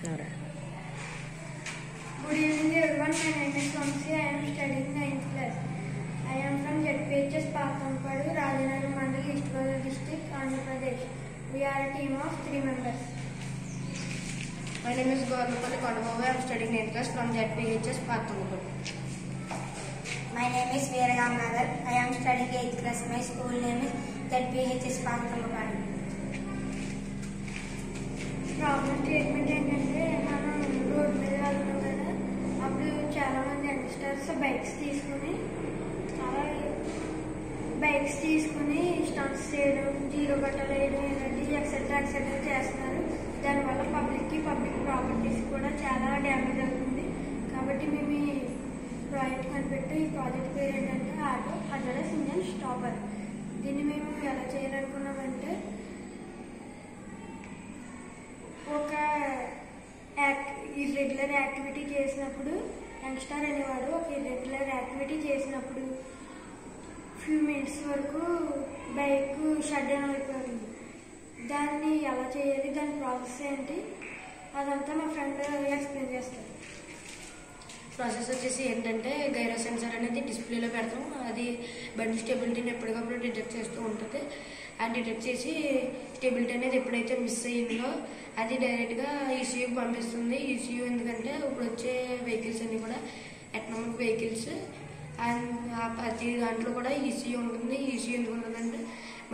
Nora. Good evening everyone, my name is Vamsi. I am studying 9th class. I am from ZPHS Pathampadu, Rajanagar Mandal, East Godavari district, Andhra Pradesh. We are a team of 3 members. My name is Gaurapalli Kondababu. I am studying 9th class from ZPHS Pathampadu. My name is Veeragam Nagar. I am studying 8th class. My school name is ZPHS Pathampadu. Problem statement ఏంటంటే మనం road మీద వెళ్తాం కదా, అప్పుడు చాలా మంది youngsters bikes తీసుకుని stunts చేయడం, జీరో బట్టలు వేయడం, ఇలాంటివి ఎక్సెట్రా చేస్తున్నారు. దానివల్ల పబ్లిక్ ప్రాపర్టీస్ కూడా చాలా డ్యామేజ్ అవుతుంది. కాబట్టి మేము ఈ ప్రాజెక్ట్ కనిపెట్టి, ఈ ప్రాజెక్ట్ పేరు ఏంటంటే ఆటో హజారస్ ఇంజన్ స్టాపర్. దీన్ని మేము ఎలా చేయాలనుకున్నామంటే, ఒక ఇర్రెగ్యులర్ యాక్టివిటీ చేసినప్పుడు, యంగ్స్టర్ అనేవాడు ఒక ఇర్రెగ్యులర్ యాక్టివిటీ చేసినప్పుడు ఫ్యూ మినిట్స్ వరకు బైక్ షట్ డౌన్ అయిపోతుంది. దాన్ని ఎలా చేయాలి, దాని ప్రాసెస్ ఏంటి, అదంతా మా ఫ్రెండ్ ఎక్స్ప్లెయిన్ చేస్తారు. ప్రాసెస్ వచ్చేసి ఏంటంటే, గైరో సెన్సార్ అనేది డిస్ప్లేలో పెడతాం. అది బండి స్టెబిలిటీని ఎప్పటికప్పుడు డిటెక్ట్ చేస్తూ ఉంటుంది. అది డిటెక్ట్ చేసి స్టెబిలిటీ అనేది ఎప్పుడైతే మిస్ అయ్యిందో అది డైరెక్ట్గా ఈసీయూకి పంపిస్తుంది. ఈసీయూ ఎందుకంటే ఇప్పుడు వచ్చే వెహికల్స్ అన్ని కూడా ఎకనామిక్ వెహికల్స్, అండ్ ప్రతి దాంట్లో కూడా ఈసీయూ ఉంటుంది. ఈసీయూ ఎందుకు ఉంటుందంటే,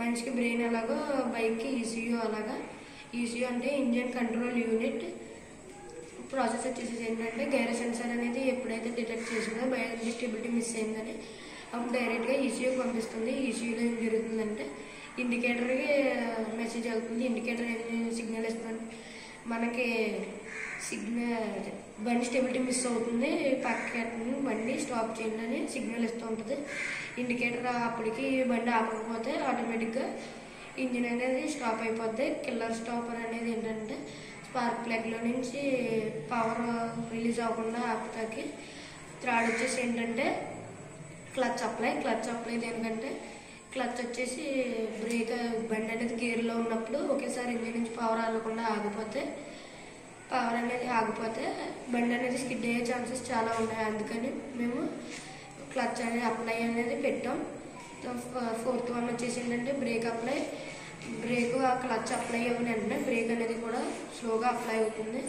మనిషికి బ్రెయిన్ అలాగో బైక్కి ఈసీయూ అలాగా. ఈసీయూ అంటే ఇంజన్ కంట్రోల్ యూనిట్. ప్రాసెస్ వచ్చేసి ఏంటంటే, గైరో సెన్సార్ అనేది ఎప్పుడైతే డిటెక్ట్ చేసిందో బైక్ స్టెబిలిటీ మిస్ అయిందని అప్పుడు డైరెక్ట్గా ఈసీయూకి పంపిస్తుంది. ఈసీయూలో ఏం జరుగుతుందంటే, ఇండికేటర్కి మెసేజ్ అవుతుంది. ఇండికేటర్ సిగ్నల్ ఇస్తుంది. మనకి బండి స్టెబిలిటీ మిస్ అవుతుంది, పక్కన బండి స్టాప్ చేయండి అని సిగ్నల్ ఇస్తూ ఉంటుంది. ఇండికేటర్ అప్పటికి బండి ఆపకపోతే ఆటోమేటిక్గా ఇంజిన్ అనేది స్టాప్ అయిపోద్ది. కిల్లర్ స్టాపర్ అనేది ఏంటంటే, స్పార్క్ ప్లగ్లో నుంచి పవర్ రిలీజ్ అవ్వకుండా ఆపుతాకి. థర్డ్ వచ్చేసి ఏంటంటే క్లచ్ అప్లై దేనికంటే, క్లచ్ వచ్చేసి బ్రేక్ బండి అనేది గేర్లో ఉన్నప్పుడు ఒకేసారి ఇంజిన్ నుంచి పవర్ ఆగిపోతే బండి అనేది స్కిడ్ అయ్యే ఛాన్సెస్ చాలా ఉన్నాయి. అందుకని మేము క్లచ్ అనేది అప్లై అనేది పెట్టాం. ఫోర్త్ వన్ వచ్చేసి ఏంటంటే బ్రేక్ ఆ క్లచ్ అప్లై అయిన వెంటనే బ్రేక్ అనేది కూడా స్లోగా అప్లై అవుతుంది.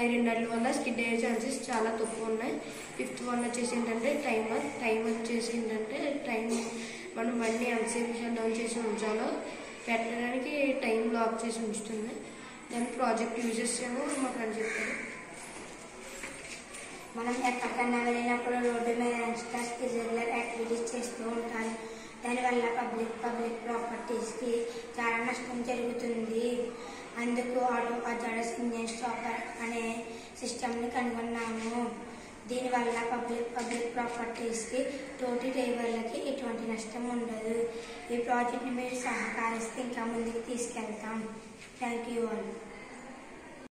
ఈ రెండాటి వల్ల స్కిడ్ అయ్యే ఛాన్సెస్ చాలా తక్కువ ఉన్నాయి. ఫిఫ్త్ వన్ వచ్చేసి ఏంటంటే టైమర్ వచ్చేసి ఏంటంటే, మనం బండి ఎంతసేపు షట్ డౌన్ చేసి ఉంచాలో పెట్టడానికి టైం లాక్ చేసి ఉంచుతుంది. దాని ప్రాజెక్ట్ యూజెస్ ఏమో మా ఫ్రెండ్స్ చెప్పారు. మనం ఎక్కడికన్నా వెళ్ళినప్పుడు రోడ్డు మీద యంగ్స్టర్స్ ఇర్రెగ్యులర్ యాక్టివిటీస్ చేస్తూ ఉంటారు. దానివల్ల పబ్లిక్ ప్రాపర్టీస్కి చాలా నష్టం జరుగుతుంది. అందుకు ఆటో హజారస్ ఇంజన్ స్టాపర్ అనే సిస్టమ్ని కనుగొన్నాము. దీనివల్ల పబ్లిక్ ప్రాపర్టీస్కి, తోటి డ్రైవర్లకి ఎటువంటి నష్టం ఉండదు. ఈ ప్రాజెక్ట్ని మీరు సహకరిస్తే ఇంకా ముందుకు తీసుకెళ్తాం. Thank you all.